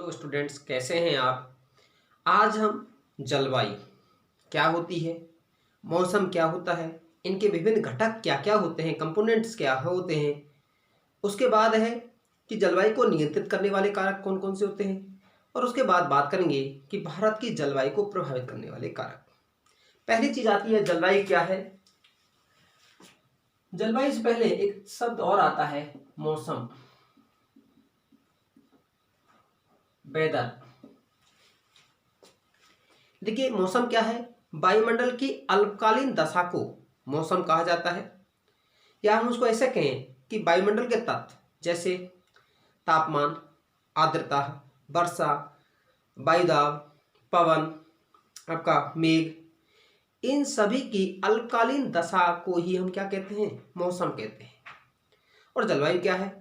Hello students, कैसे हैं आप। आज हम जलवायु क्या होती है, मौसम क्या होता है, इनके विभिन्न घटक क्या क्या होते हैं, कंपोनेंट्स क्या होते हैं, उसके बाद है कि जलवायु को नियंत्रित करने वाले कारक कौन कौन से होते हैं, और उसके बाद बात करेंगे कि भारत की जलवायु को प्रभावित करने वाले कारक। पहली चीज आती है जलवायु क्या है। जलवायु से पहले एक शब्द और आता है मौसम, वेदर। देखिए मौसम क्या है, वायुमंडल की अल्पकालीन दशा को मौसम कहा जाता है, या हम उसको ऐसे कहें कि वायुमंडल के तत्व जैसे तापमान, आर्द्रता, वर्षा, वायुदाब, पवन, आपका मेघ, इन सभी की अल्पकालीन दशा को ही हम क्या कहते हैं, मौसम कहते हैं। और जलवायु क्या है,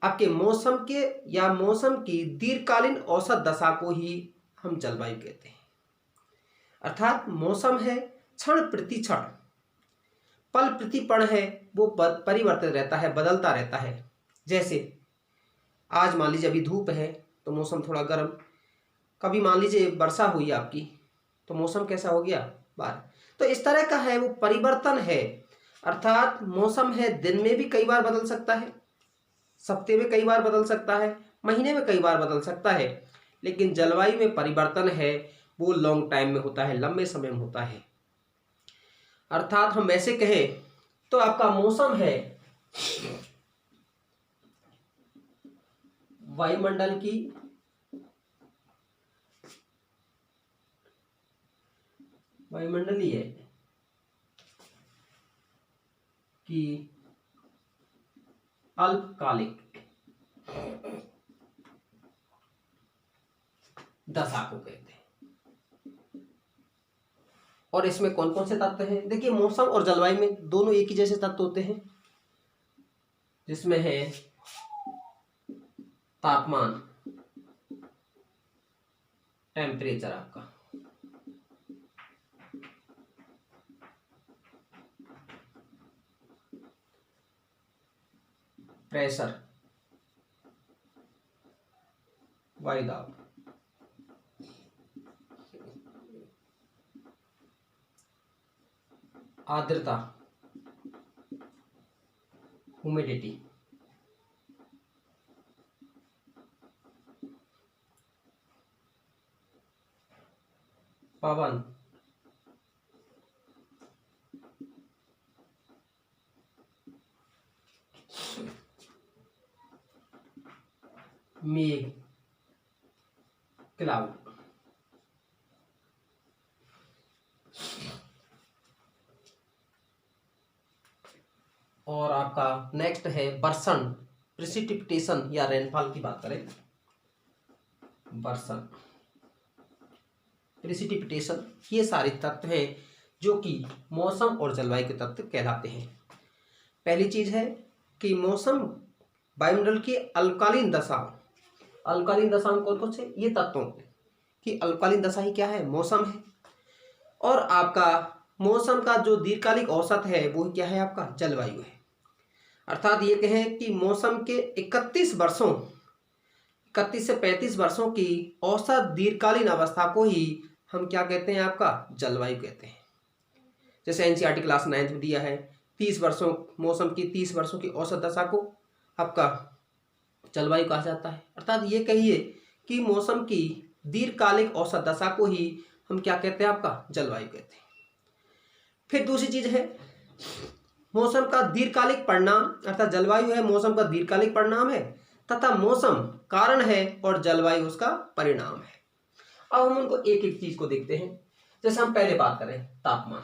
आपके मौसम के या मौसम की दीर्घकालीन औसत दशा को ही हम जलवायु कहते हैं। अर्थात मौसम है क्षण प्रति क्षण, पल प्रति पल है वो परिवर्तित रहता है, बदलता रहता है। जैसे आज मान लीजिए अभी धूप है तो मौसम थोड़ा गर्म, कभी मान लीजिए वर्षा हुई आपकी तो मौसम कैसा हो गया, बाहर। तो इस तरह का है वो परिवर्तन है। अर्थात मौसम है दिन में भी कई बार बदल सकता है, सप्ताह में कई बार बदल सकता है, महीने में कई बार बदल सकता है, लेकिन जलवायु में परिवर्तन है वो लॉन्ग टाइम में होता है, लंबे समय में होता है। अर्थात हम ऐसे कहें तो आपका मौसम है वायुमंडल की वायुमंडलीय की अल्पकालिक दशा को कहते हैं। और इसमें कौन कौन से तत्व हैं, देखिए मौसम और जलवायु में दोनों एक ही जैसे तत्व होते हैं, जिसमें है तापमान, टेम्परेचर, आपका प्रेशर, वायुदाब, आर्द्रता, ह्यूमिडिटी, पवन, मेघ, क्लाउड। और आपका नेक्स्ट है बर्षण, प्रेसिपिटेशन या रेनफॉल की बात करें, बर्षण, प्रेसिपिटेशन, ये सारे तत्व हैं जो कि मौसम और जलवायु के तत्व कहलाते हैं। पहली चीज है कि मौसम वायुमंडल की अल्पकालीन दशा, अल्पकालीन दशा में कौन कौन से ये तत्वों की अल्पकालीन दशा ही क्या है, मौसम है। और आपका मौसम का जो दीर्घकालिक औसत है वो क्या है, आपका जलवायु है। अर्थात ये कहें कि मौसम के 31 वर्षों 31 से 35 वर्षों की औसत दीर्घकालीन अवस्था को ही हम क्या कहते हैं, आपका जलवायु कहते हैं। जैसे एनसीईआरटी क्लास 9th में दिया है 30 वर्षों, मौसम की 30 वर्षों की औसत दशा को आपका जलवायु कहा जाता है। अर्थात ये कहिए कि मौसम की दीर्घकालिक औसत दशा को ही हम क्या कहते हैं, आपका जलवायु कहते हैं। फिर दूसरी चीज है मौसम का दीर्घकालिक परिणाम, अर्थात जलवायु है मौसम का दीर्घकालिक परिणाम है तथा मौसम कारण है और जलवायु उसका परिणाम है। अब हम उनको एक एक चीज को देखते हैं। जैसे हम पहले बात करें तापमान,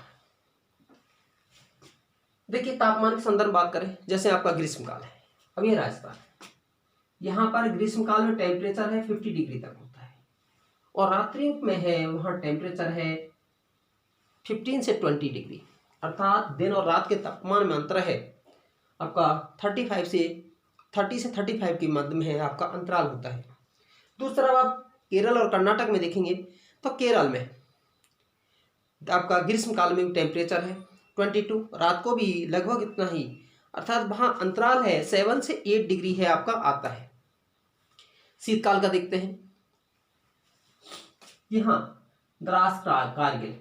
देखिए तापमान के संदर्भ बात करें, जैसे आपका ग्रीष्मकाल है, अब ये राजस्थान, यहाँ पर ग्रीष्मकाल में टेम्परेचर है 50 डिग्री तक होता है, और रात्रि में है वहां टेम्परेचर है 15 से 20 डिग्री। अर्थात दिन और रात के तापमान में अंतर है आपका 30 से 35 के मध्य में है आपका अंतराल होता है। दूसरा आप केरल और कर्नाटक में देखेंगे तो केरल में आपका ग्रीष्मकाल में टेम्परेचर है 22, रात को भी लगभग इतना ही, अर्थात वहाँ अंतराल है 7 से 8 डिग्री है आपका आता है। शीतकाल का देखते हैं यहाँ द्रास कारगिल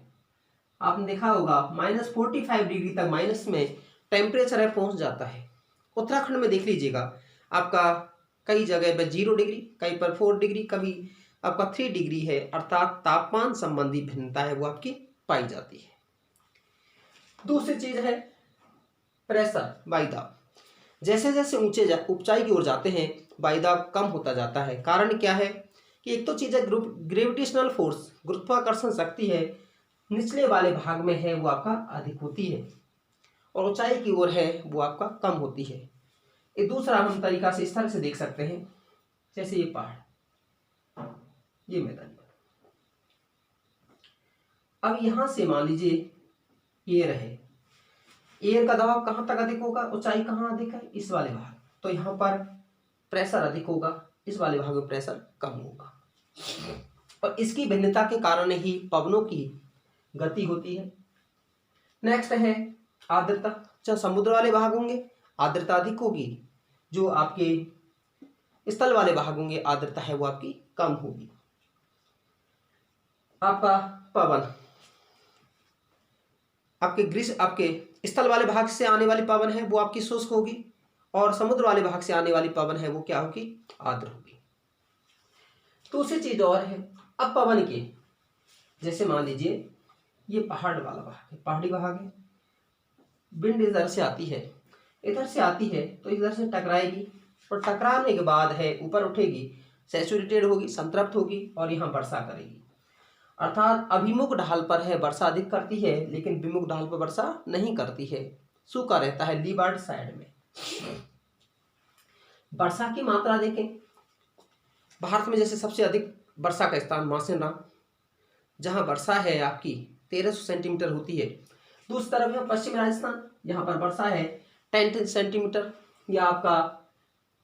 आपने देखा होगा -45 डिग्री तक माइनस में टेम्परेचर है पहुंच जाता है। उत्तराखंड में देख लीजिएगा आपका कई जगह पर 0 डिग्री, कहीं पर 4 डिग्री, कभी आपका 3 डिग्री है, अर्थात तापमान संबंधी भिन्नता है वो आपकी पाई जाती है। दूसरी चीज है प्रेशर, वायुदाब। जैसे जैसे ऊंचाई की ओर जाते हैं वायुदाब कम होता जाता है। कारण क्या है कि एक तो चीज है ग्रेविटेशनल फोर्स, गुरुत्वाकर्षण शक्ति है निचले वाले भाग में है वो आपका अधिक होती है और ऊंचाई की ओर है वो आपका कम होती है। एक दूसरा हम तरीका से इस तरह से देख सकते हैं, जैसे ये पहाड़, ये मैदान, अब यहां से मान लीजिए एयर है, एयर का दबाव कहां तक अधिक होगा, ऊंचाई कहां अधिक है, इस वाले भाग, तो यहां पर प्रेशर अधिक होगा, इस वाले भाग में प्रेशर कम होगा और इसकी भिन्नता के कारण ही पवनों की गति होती है। नेक्स्ट है आर्द्रता। जहाँ समुद्र वाले भाग होंगे आर्द्रता अधिक होगी, जो आपके स्थल वाले भाग होंगे आर्द्रता है वो आपकी कम होगी। आपका पवन आपके स्थल वाले भाग से आने वाली पवन है वो आपकी शुष्क होगी और समुद्र वाले भाग से आने वाली पवन है वो क्या होगी, आर्द्र होगी। दूसरी चीज और है, अब पवन के जैसे मान लीजिए ये पहाड़ वाला भाग है, पहाड़ी भाग है, विंड इधर से आती है, इधर से आती है तो इधर से टकराएगी और टकराने के बाद है ऊपर उठेगी, सैचुरेटेड होगी, संतृप्त होगी और यहाँ वर्षा करेगी। अर्थात अभिमुख ढाल पर है वर्षा अधिक करती है लेकिन विमुख ढाल पर वर्षा नहीं करती है, सूखा रहता है लीवार्ड साइड में। वर्षा की मात्रा देखें, भारत में जैसे सबसे अधिक वर्षा का स्थान मासेराम, जहां वर्षा है आपकी 1300 सेंटीमीटर होती है। दूसरी तरफ है पश्चिम राजस्थान, यहाँ पर वर्षा है 10 सेंटीमीटर, या आपका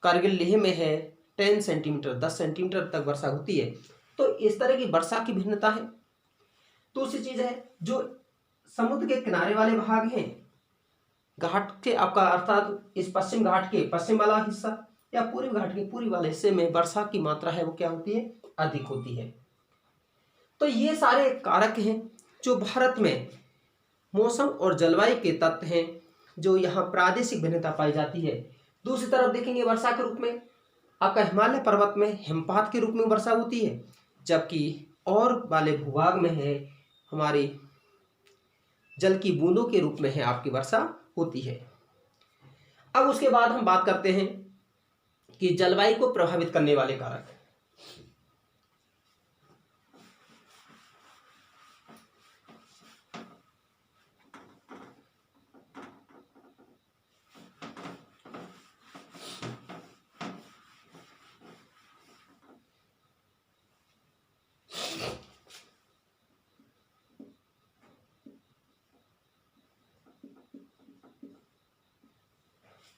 कारगिल लेह में है 10 सेंटीमीटर, 10 सेंटीमीटर तक वर्षा होती है। तो इस तरह की वर्षा की भिन्नता है। दूसरी चीज है जो समुद्र के किनारे वाले भाग हैं, घाट के आपका अर्थात इस पश्चिम घाट के पश्चिम वाला हिस्सा या पूर्वी घाट के पूर्वी वाले हिस्से में वर्षा की मात्रा है वो क्या होती है, अधिक होती है। तो ये सारे कारक हैं जो भारत में मौसम और जलवायु के तत्व हैं जो यहाँ प्रादेशिक भिन्नता पाई जाती है। दूसरी तरफ देखेंगे वर्षा के रूप में आपका हिमालय पर्वत में हिमपात के रूप में वर्षा होती है, जबकि और वाले भूभाग में है हमारी जल की बूंदों के रूप में है आपकी वर्षा होती है। अब उसके बाद हम बात करते हैं कि जलवायु को प्रभावित करने वाले कारक।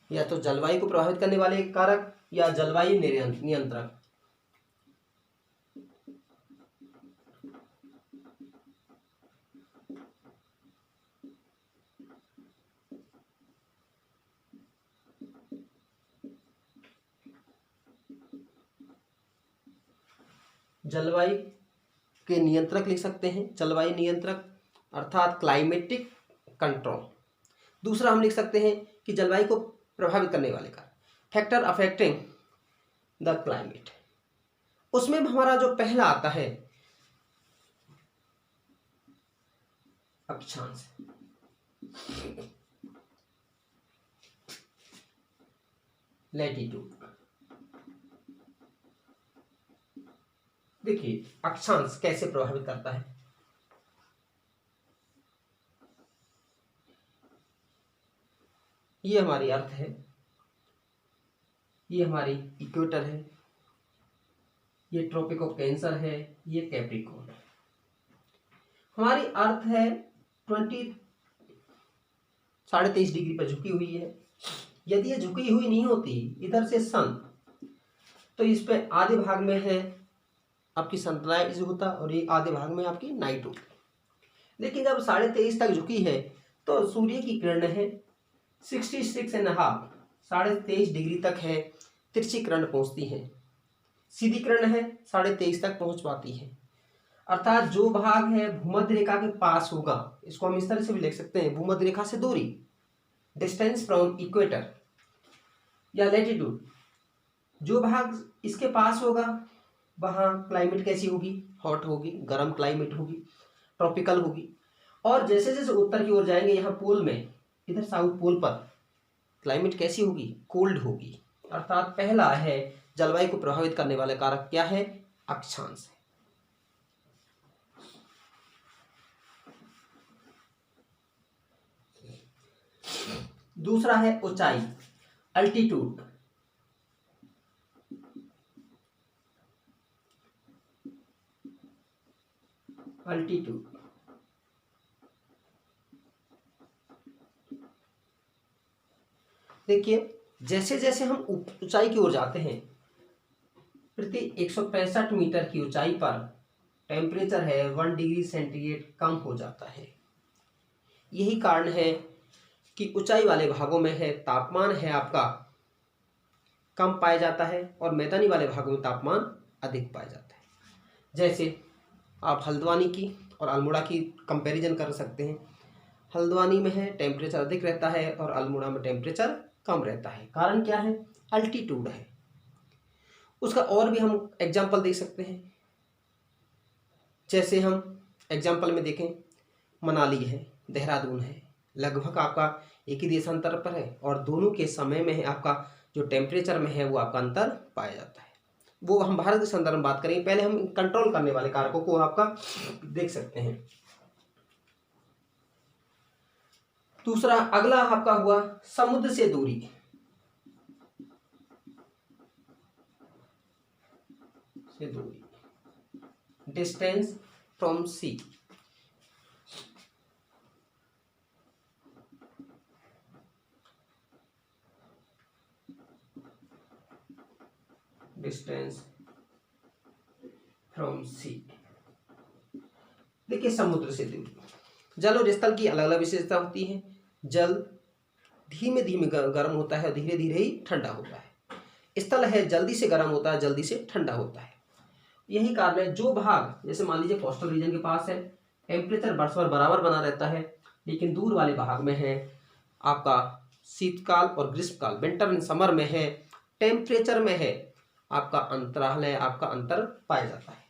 या तो जलवायु को प्रभावित करने वाले कारक या जलवायु नियंत्रक। जलवायु के नियंत्रक लिख सकते हैं, जलवायु नियंत्रक अर्थात क्लाइमेटिक कंट्रोल। दूसरा हम लिख सकते हैं कि जलवायु को प्रभावित करने वाले कारक, फैक्टर अफेक्टिंग द क्लाइमेट। उसमें हमारा जो पहला आता है अक्षांश, लैटिट्यूड। देखिए अक्षांश कैसे प्रभावित करता है। ये हमारी अर्थ है, ये हमारी इक्वेटर है, ये ट्रॉपिक ऑफ कैंसर है, ये कैप्रिकॉर्न है। हमारी अर्थ है 23.5 डिग्री पर झुकी हुई है। यदि ये झुकी हुई नहीं होती इधर से सन, तो इस पे आधे भाग में है आपकी सनराइज होता और ये आधे भाग में आपकी नाइट होती। लेकिन जब 23.5 तक झुकी है तो सूर्य की किरण है 66.5, 23.5 डिग्री तक है, तिरछी किरण पहुंचती है, सीधी किरण है 23.5 तक पहुंच पाती है। अर्थात जो भाग है भूमध्य रेखा के पास होगा, इसको हम इस तरह से भी लिख सकते हैं, भूमध्य रेखा से दूरी, डिस्टेंस फ्रॉम इक्वेटर या लैटिट्यूड, जो भाग इसके पास होगा वहाँ क्लाइमेट कैसी होगी, हॉट होगी, गर्म क्लाइमेट होगी, ट्रॉपिकल होगी। और जैसे जैसे उत्तर की ओर जाएंगे यहाँ पोल में, इधर साउथ पोल पर क्लाइमेट कैसी होगी, कोल्ड होगी। अर्थात पहला है जलवायु को प्रभावित करने वाला कारक क्या है, अक्षांश है। दूसरा है ऊंचाई, अल्टीट्यूड। अल्टीट्यूड देखिए, जैसे जैसे हम ऊंचाई की ओर जाते हैं, प्रति 165 मीटर की ऊंचाई पर टेम्परेचर है 1 डिग्री सेंटीग्रेड कम हो जाता है। यही कारण है कि ऊंचाई वाले भागों में है तापमान है आपका कम पाया जाता है और मैदानी वाले भागों में तापमान अधिक पाया जाता है। जैसे आप हल्द्वानी की और अल्मोड़ा की कंपैरिजन कर सकते हैं। हल्द्वानी में है टेम्परेचर अधिक रहता है और अल्मोड़ा में टेम्परेचर कम रहता है। कारण क्या है, अल्टीट्यूड है। उसका और भी हम एग्जाम्पल दे सकते हैं। जैसे हम एग्जाम्पल में देखें, मनाली है, देहरादून है, लगभग आपका एक ही देशांतर पर है और दोनों के समय में है आपका जो टेम्परेचर में है वो आपका अंतर पाया जाता है। वो हम भारत के संदर्भ में बात करेंगे, पहले हम कंट्रोल करने वाले कारकों को आपका देख सकते हैं। दूसरा अगला आपका हुआ समुद्र से दूरी। Distance from sea. Distance from sea. देखिए समुद्र से दूरी, जल और स्थल की अलग अलग विशेषता होती है। जल धीमे धीमे गर्म होता है और धीरे धीरे ही ठंडा होता है। स्थल है जल्दी से गर्म होता है, जल्दी से ठंडा होता है। यही कारण है जो भाग, जैसे मान लीजिए कोस्टल रीजन के पास है, टेम्परेचर वर्ष भर बराबर बना रहता है, लेकिन दूर वाले भाग में है आपका शीतकाल और ग्रीष्मकाल, विंटर एंड समर में है टेम्परेचर में है आपका अंतराल है, आपका अंतर पाया जाता है।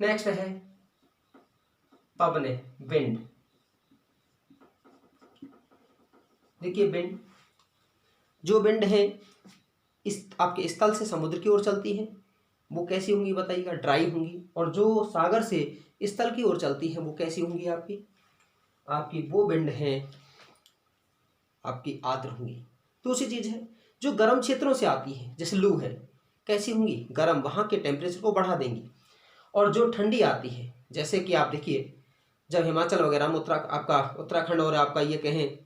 नेक्स्ट है पवने, विंड। देखिए विंड, जो विंड है इस आपके स्थल से समुद्र की ओर चलती है वो कैसी होंगी बताइएगा, ड्राई होंगी। और जो सागर से स्थल की ओर चलती है वो कैसी होंगी, आपकी वो विंड है आपकी आर्द्र होंगी। दूसरी चीज है जो गर्म क्षेत्रों से आती है, जैसे लू है, कैसी होंगी, गर्म, वहां के टेम्परेचर को बढ़ा देंगी। और जो ठंडी आती है, जैसे कि आप देखिए जब हिमाचल वगैरह में आपका उत्तराखंड और आपका ये कहें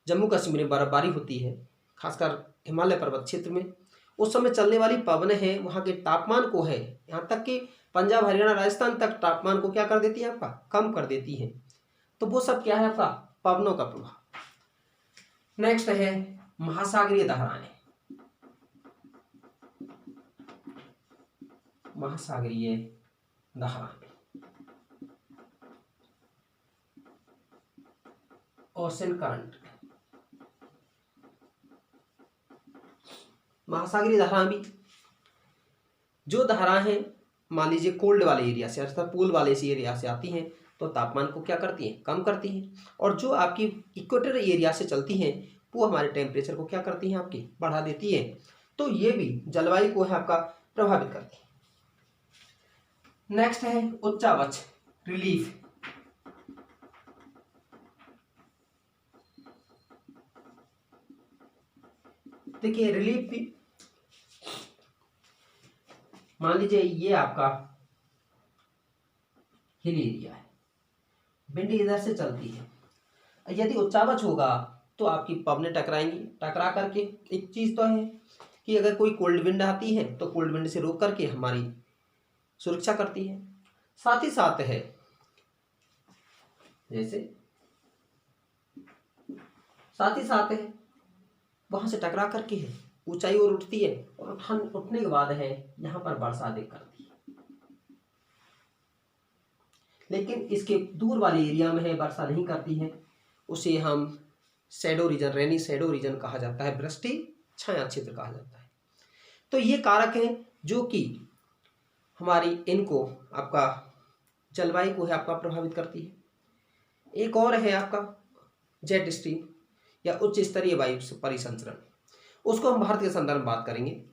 जम्मू कश्मीर में बर्फबारी होती है, खासकर हिमालय पर्वत क्षेत्र में, उस समय चलने वाली पवनें हैं वहाँ के तापमान को है, यहाँ तक कि पंजाब हरियाणा राजस्थान तक तापमान को क्या कर देती है आपका, कम कर देती है। तो वो सब क्या है आपका पवनों का प्रभाव। नेक्स्ट है महासागरीय धाराएं। महासागरीय धाराएं, ओशन करंट। महासागरीय धाराएं भी, जो धाराएं हैं मान लीजिए कोल्ड वाले एरिया से अर्थात पोल वाले इसी एरिया से आती हैं तो तापमान को क्या करती हैं, कम करती हैं। और जो आपकी इक्वेटर एरिया से चलती हैं वो हमारे टेम्परेचर को क्या करती हैं, आपकी बढ़ा देती है। तो ये भी जलवायु को है आपका प्रभावित करती है। नेक्स्ट है उच्चावच, रिलीफ। देखिए रिलीफ भी, मान लीजिए ये आपका हिल एरिया है, विंड इधर से चलती है, यदि उच्चावच होगा तो आपकी पवनें टकराएंगी। टकरा करके एक चीज तो है कि अगर कोई कोल्ड विंड आती है तो कोल्ड विंड से रोक करके हमारी सुरक्षा करती है। साथ ही साथ है जैसे साथ ही साथ है वहां से टकरा करके है ऊंचाई और उठती है, और उठने के बाद है यहाँ पर वर्षा अधिक करती है। लेकिन इसके दूर वाले एरिया में है वर्षा नहीं करती है, उसे हम शैडो रीजन, रेनी शैडो रीजन कहा जाता है, वृष्टि छाया क्षेत्र कहा जाता है। तो ये कारक हैं जो कि हमारी इनको आपका जलवायु को है आपका प्रभावित करती है। एक और है आपका जेट स्ट्रीम या उच्च स्तरीय वायु परिसंचरण, उसको हम भारत के संदर्भ में बात करेंगे।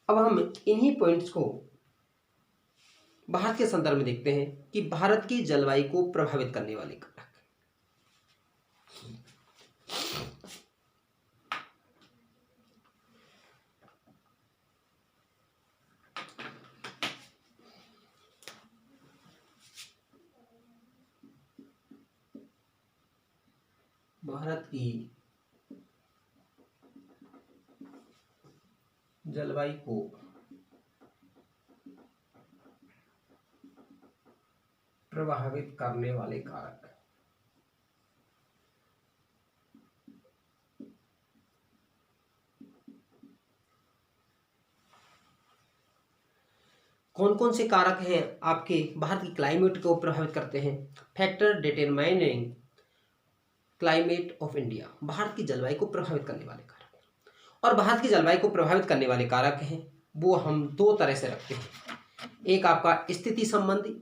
अब हम इन्हीं पॉइंट्स को भारत के संदर्भ में देखते हैं कि भारत की जलवायु को प्रभावित करने वाले कारक। भारत की जलवायु को प्रभावित करने वाले कारक। कौन कौन से कारक हैं आपके भारत की क्लाइमेट को प्रभावित करते हैं? Factor determining climate of India, Bharat की जलवायु को प्रभावित करने वाले कारक। और भारत की जलवायु को प्रभावित करने वाले कारक हैं वो हम दो तरह से रखते हैं। एक आपका स्थिति संबंधी,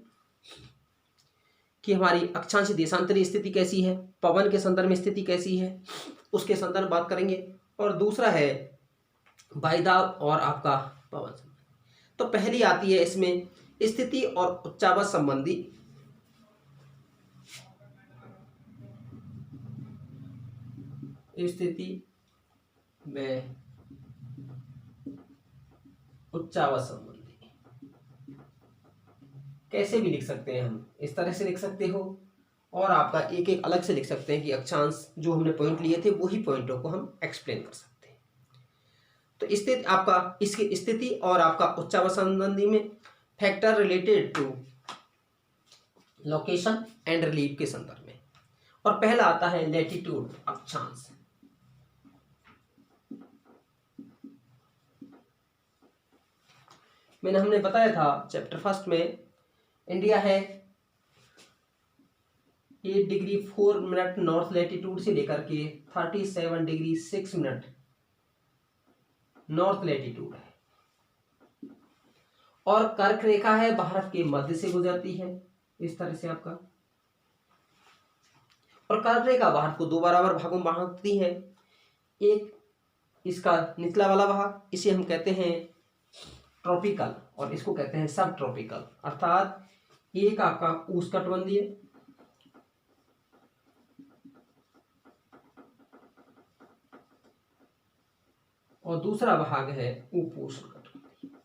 कि हमारी अक्षांश देशांतरी स्थिति कैसी है, पवन के संदर्भ में स्थिति कैसी है, उसके संदर्भ बात करेंगे। और दूसरा है वायुदाब और आपका पवन संबंधी। तो पहली आती है इसमें स्थिति और उच्चावच संबंधी। स्थिति में उच्चावच संबंधी कैसे भी लिख सकते हैं हम, इस तरह से लिख सकते हो, और आपका एक एक अलग से लिख सकते हैं कि अक्षांश जो हमने पॉइंट लिए थे वही पॉइंटों को हम एक्सप्लेन कर सकते हैं। तो स्थिति आपका इसकी स्थिति और आपका उच्चावच संबंधी में factor related to location and relief के संदर्भ में। और पहला आता है लैटिट्यूड, अक्षांश। हमने बताया था चैप्टर फर्स्ट में, इंडिया है 8 डिग्री 4 मिनट नॉर्थ लैटिट्यूड से लेकर के 37 डिग्री 6 मिनट नॉर्थ लैटिट्यूड है। और कर्क रेखा है भारत के मध्य से गुजरती है इस तरह से आपका। और कर्क रेखा भारत को दो बराबर भागों में बांटती है। एक इसका निचला वाला भाग, इसे हम कहते हैं ट्रॉपिकल, और इसको कहते हैं सब ट्रॉपिकल। अर्थात एक आपका उष्णकटिबंधीय और दूसरा भाग है उपोष्णकटिबंधीय।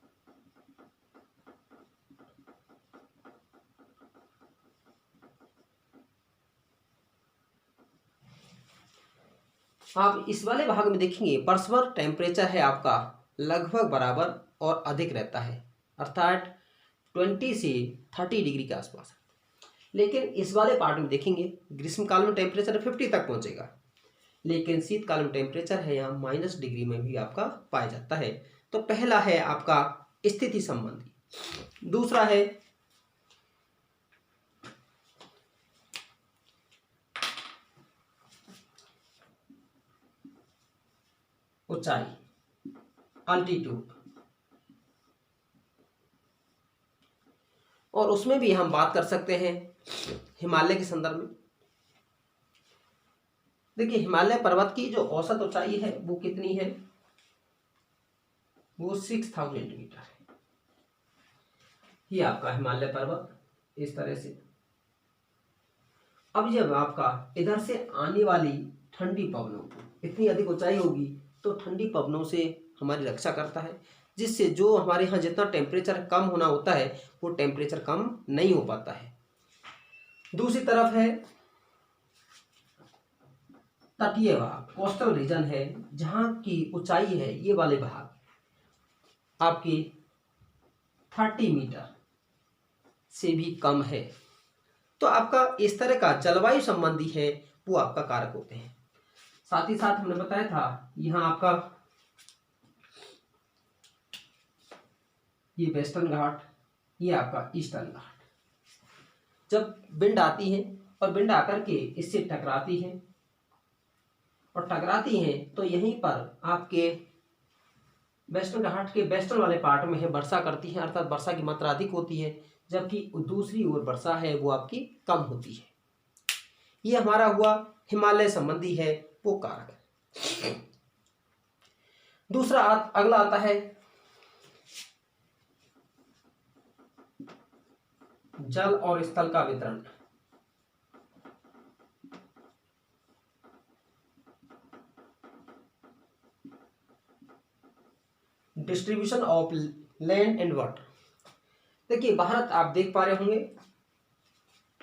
आप इस वाले भाग में देखेंगे परस्पर टेम्परेचर है आपका लगभग बराबर और अधिक रहता है, अर्थात 20 से 30 डिग्री के आसपास। लेकिन इस वाले पार्ट में देखेंगे ग्रीष्मकाल में टेम्परेचर 50 तक पहुंचेगा, लेकिन शीतकाल में टेम्परेचर है यहाँ -डिग्री में भी आपका पाया जाता है। तो पहला है आपका स्थिति संबंधी, दूसरा है ऊंचाई, अल्टीट्यूड। और उसमें भी हम बात कर सकते हैं हिमालय के संदर्भ में। देखिए हिमालय पर्वत की जो औसत ऊंचाई है वो कितनी है, वो 6000 मीटर है। ये आपका हिमालय पर्वत इस तरह से। अब जब आपका इधर से आने वाली ठंडी पवनों, इतनी अधिक ऊंचाई होगी तो ठंडी पवनों से हमारी रक्षा करता है, जिससे जो हमारे यहाँ जितना टेम्परेचर कम होना होता है वो टेम्परेचर कम नहीं हो पाता है। दूसरी तरफ है तटीय भाग, कोस्टल रीजन है, जहाँ की ऊंचाई है ये वाले भाग आपकी 30 मीटर से भी कम है तो आपका इस तरह का जलवायु संबंधी है वो आपका कारक होते हैं। साथ ही साथ हमने बताया था यहाँ आपका ये वेस्टर्न घाट, ये आपका ईस्टर्न घाट। जब विंड आती है और विंड आकर के इससे टकराती है और टकराती है तो यहीं पर आपके वेस्टर्न घाट के वेस्टर्न वाले पार्ट में है वर्षा करती है, अर्थात वर्षा की मात्रा अधिक होती है, जबकि दूसरी ओर वर्षा है वो आपकी कम होती है। ये हमारा हुआ हिमालय संबंधी है वो कारक। दूसरा अगला आता है जल और स्थल का वितरण। Distribution of land and water. देखिए भारत आप देख पा रहे होंगे,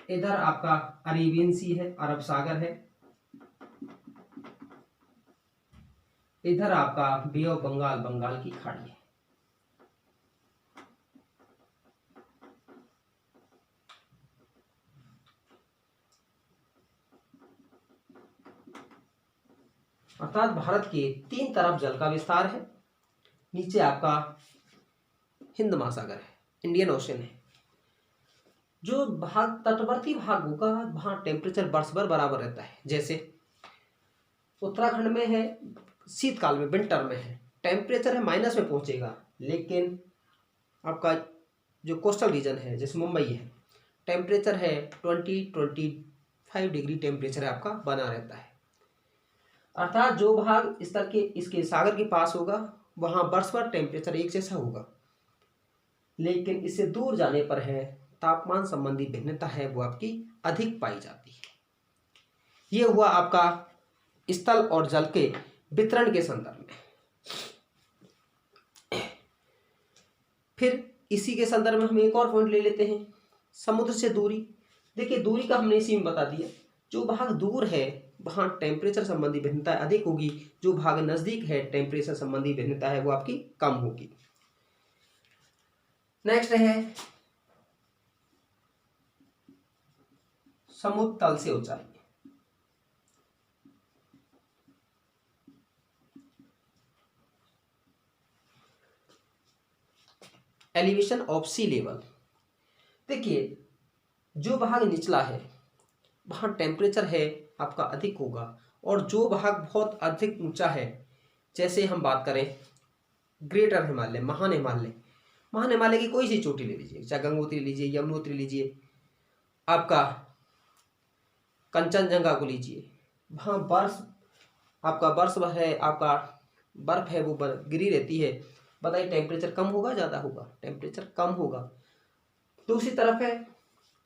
इधर आपका अरेबियन सी है, अरब सागर है, इधर आपका बे ऑफ बंगाल, बंगाल की खाड़ी है। अर्थात भारत के 3 तरफ जल का विस्तार है। नीचे आपका हिंद महासागर है, इंडियन ओशन है। जो भाग तटवर्ती भाग होगा वहां टेम्परेचर वर्ष भर बराबर रहता है। जैसे उत्तराखंड में है, शीतकाल में विंटर में है टेम्परेचर है माइनस में पहुंचेगा, लेकिन आपका जो कोस्टल रीजन है जैसे मुंबई है टेम्परेचर है 20-25 डिग्री टेम्परेचर आपका बना रहता है। अर्थात जो भाग इस तरह के इसके सागर के पास होगा वहां वर्ष भर टेम्परेचर एक जैसा होगा, लेकिन इससे दूर जाने पर है तापमान संबंधी भिन्नता है वो आपकी अधिक पाई जाती है। ये हुआ आपका स्थल और जल के वितरण के संदर्भ में। फिर इसी के संदर्भ में हम एक और पॉइंट ले लेते हैं, समुद्र से दूरी। देखिए दूरी का हमने इसी में बता दिया, जो भाग दूर है वहां टेम्परेचर संबंधी भिन्नता अधिक होगी, जो भाग नजदीक है टेम्परेचर संबंधी भिन्नता है वो आपकी कम होगी। नेक्स्ट है समुद्र तल से ऊंचाई। Elevation of sea level. देखिए जो भाग निचला है वहां टेम्परेचर है आपका अधिक होगा, और जो भाग बहुत अधिक ऊंचा है, जैसे हम बात करें ग्रेटर हिमालय, महान हिमालय, महान हिमालय की कोई सी चोटी ले लीजिए, चाहे गंगोत्री लीजिए, यमुनोत्री लीजिए, आपका कंचनजंगा को लीजिए, वहाँ आपका बर्फ है, आपका बर्फ है वो गिरी रहती है। बताइए टेम्परेचर कम होगा ज़्यादा होगा? टेम्परेचर कम होगा। दूसरी तरफ है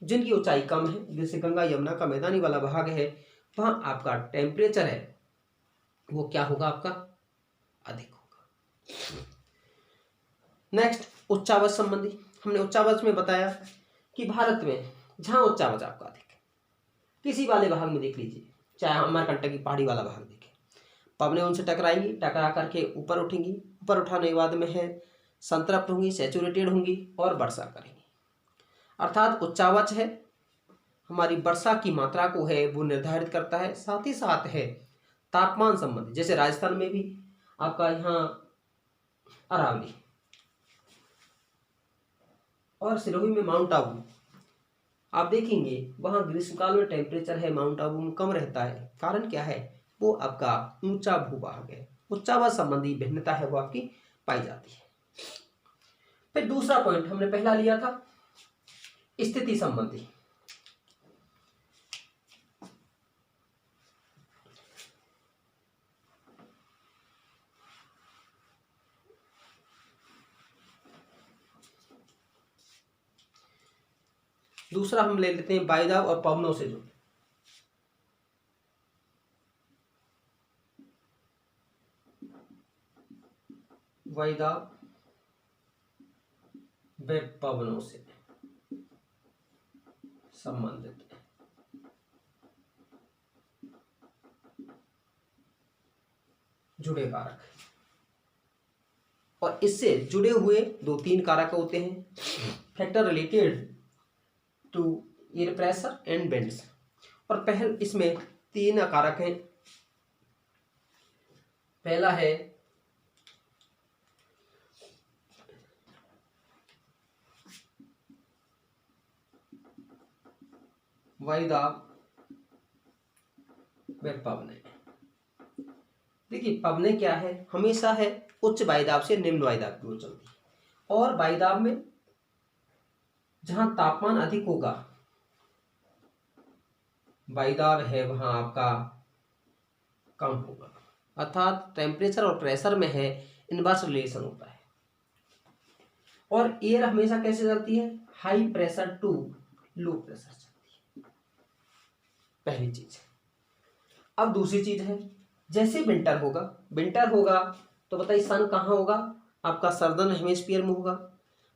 जिनकी ऊंचाई कम है, जैसे गंगा यमुना का मैदानी वाला भाग है, वहाँ आपका टेम्परेचर है वो क्या होगा? आपका अधिक होगा। नेक्स्ट उच्चावच संबंधी। हमने उच्चावच में बताया कि भारत में जहाँ उच्चावच आपका अधिक है, किसी वाले भाग में देख लीजिए, चाहे अमरकंटक की पहाड़ी वाला भाग देखें, पवनें उनसे टकराएंगी, टकरा करके ऊपर उठेंगी, ऊपर उठाने के बाद में है संतृप्त होंगी, सैचुरेटेड होंगी और वर्षा करेंगी। अर्थात उच्चावच है हमारी वर्षा की मात्रा को है वो निर्धारित करता है। साथ ही साथ है तापमान संबंधी, जैसे राजस्थान में भी आपका यहाँ अरावली और सिरोही में माउंट आबू, आप देखेंगे वहाँ ग्रीष्मकाल में टेम्परेचर है माउंट आबू में कम रहता है। कारण क्या है? वो आपका ऊंचा भूभाग है, उच्चावच संबंधी भिन्नता है वो आपकी पाई जाती है। फिर दूसरा पॉइंट हमने पहला लिया था स्थिति संबंधी। दूसरा हम ले लेते हैं वायुदाब और पवनों से जुड़े। वायुदाब व पवनों से संबंधित जुड़े कारक। और इससे जुड़े हुए 2-3 कारक होते हैं, factor related to air pressure and bends. और पहले इसमें 3 कारक हैं। पहला है वायुदाब व पवने। देखिए पवने क्या है, हमेशा है उच्च वायुदाब से निम्न वायुदाब की ओर चलती है, और वायुदाब में जहां तापमान अधिक होगा, वायुदाब है वहां आपका कम होगा, अर्थात टेम्परेचर और प्रेशर में है इनवर्स रिलेशन होता है। और एयर हमेशा कैसे चलती है, high pressure to low pressure चलती है, पहली चीज। अब दूसरी चीज है, जैसे विंटर होगा तो बताइए सन कहाँ होगा, आपका सर्दर्न हेमिस्फीयर में होगा।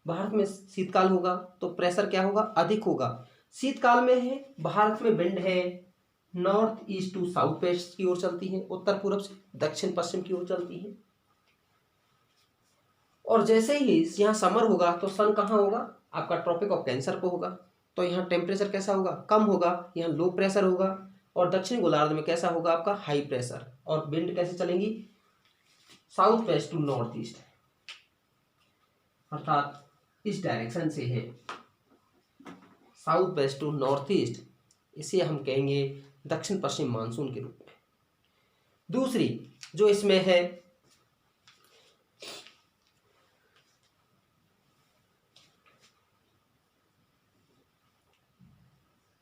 भारत में शीतकाल होगा तो प्रेशर क्या होगा, अधिक होगा। शीतकाल में है भारत में विंड है north east to south west की ओर चलती है, उत्तर पूर्व से दक्षिण पश्चिम की ओर चलती है। और जैसे ही यहाँ समर होगा तो सन कहाँ होगा, आपका ट्रॉपिक ऑफ कैंसर को होगा, तो यहाँ टेम्परेचर कैसा होगा, कम होगा, यहाँ लो प्रेशर होगा। और दक्षिण गोलार्ध में कैसा होगा, आपका हाई प्रेशर। और विंड कैसे चलेंगी, south west to north east, अर्थात इस डायरेक्शन से है south west to north east, इसे हम कहेंगे दक्षिण पश्चिम मानसून के रूप में। दूसरी जो इसमें है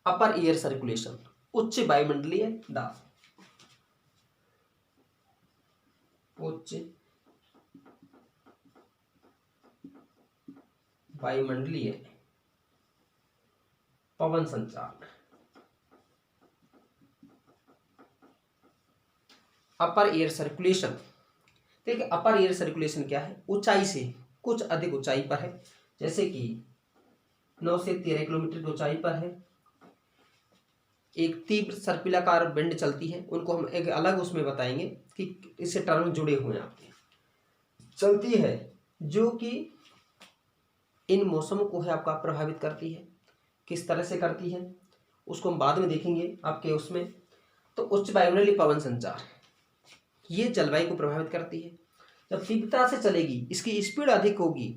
अपर एयर सर्कुलेशन, उच्च वायुमंडलीय दाब, उच्च वायुमंडलीय पवन संचार। अपर एयर सर्कुलेशन, देखिए अपर एयर सर्कुलेशन क्या है, ऊंचाई से कुछ अधिक ऊंचाई पर है, जैसे कि 9 से 13 किलोमीटर की ऊंचाई पर है, एक तीव्र सर्पिलाकार विंड चलती है, उनको हम एक अलग उसमें बताएंगे कि इससे टर्म जुड़े हुए हैं आपके, चलती है, जो कि इन मौसमों को है आपका प्रभावित करती है। किस तरह से करती है उसको हम बाद में देखेंगे आपके उसमें। तो उच्च वायुमंडलीय पवन संचार ये जलवायु को प्रभावित करती है। जब तीव्रता से चलेगी, इसकी स्पीड अधिक होगी,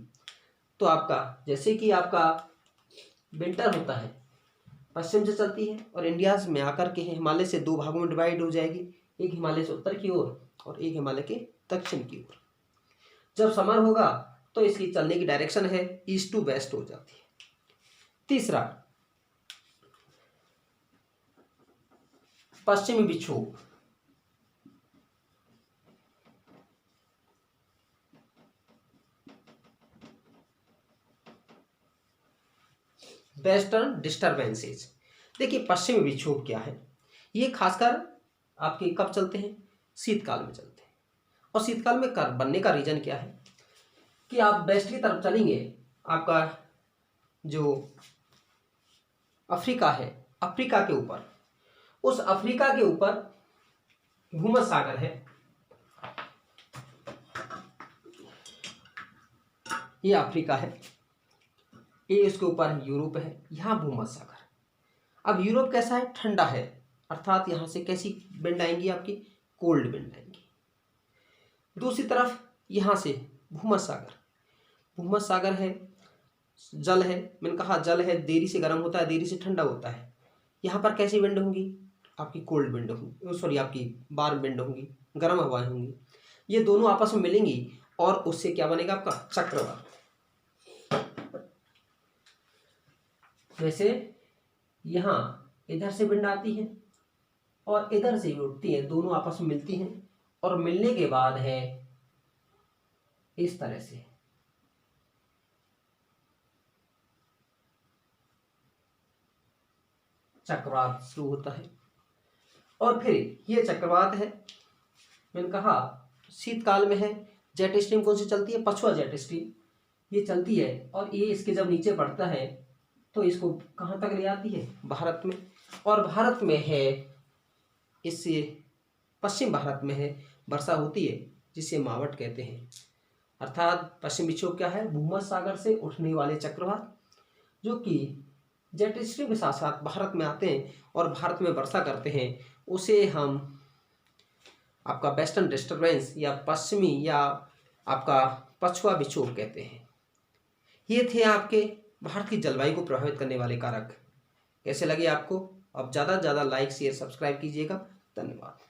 तो आपका जैसे कि आपका विंटर होता है पश्चिम से चलती है और इंडिया में आकर के हिमालय से 2 भागों में डिवाइड हो जाएगी, एक हिमालय से उत्तर की ओर और एक हिमालय के दक्षिण की ओर। जब समर होगा तो इसकी चलने की डायरेक्शन है ईस्ट टू वेस्ट हो जाती है। तीसरा पश्चिमी विक्षोभ, वेस्टर्न डिस्टर्बेंसेज। देखिए पश्चिमी विक्षोभ क्या है, ये खासकर आपके कब चलते हैं, शीतकाल में चलते हैं। और शीतकाल में बनने का रीजन क्या है कि आप वेस्ट की तरफ चलेंगे, आपका जो अफ्रीका है, अफ्रीका के ऊपर, उस अफ्रीका के ऊपर भूमध्य सागर है, ये अफ्रीका है, ये इसके ऊपर यूरोप है, यहाँ भूमध्य सागर। अब यूरोप कैसा है, ठंडा है, अर्थात यहाँ से कैसी विंड आएंगी, आपकी कोल्ड विंड आएंगी। दूसरी तरफ यहाँ से भूमध्य सागर, भूमध्य सागर है, जल है, मैंने कहा जल है, देरी से गर्म होता है, देरी से ठंडा होता है। यहाँ पर कैसी विंड होंगी, आपकी कोल्ड विंड होंगी, सॉरी आपकी वार्म विंड होंगी, गर्म हवाएं होंगी। ये दोनों आपस में मिलेंगी और उससे क्या बनेगा, आपका चक्रवात। जैसे यहाँ इधर से विंड आती है और इधर से उठती है, दोनों आपस में मिलती हैं और मिलने के बाद है इस तरह से चक्रवात शुरू होता है। और फिर ये चक्रवात है, मैंने कहा शीतकाल में है। जेट स्ट्रीम कौन सी चलती है, पछुआ जेट स्ट्रीम, ये चलती है और ये इसके जब नीचे बढ़ता है तो इसको कहाँ तक ले आती है, भारत में। और भारत में है, इससे पश्चिम भारत में है वर्षा होती है, जिसे मावट कहते हैं। अर्थात पश्चिमी विक्षोभ क्या है? भूमध्य सागर से उठने वाले चक्रवात जो कि जेट स्ट्रीम के साथ साथ भारत में आते हैं और भारत में वर्षा करते हैं, उसे हम आपका वेस्टर्न डिस्टर्बेंस या पश्चिमी या आपका पछुआ विक्षोभ कहते हैं। ये थे आपके भारत की जलवायु को प्रभावित करने वाले कारक। कैसे लगे आपको? अब ज़्यादा से ज़्यादा लाइक शेयर सब्सक्राइब कीजिएगा। धन्यवाद।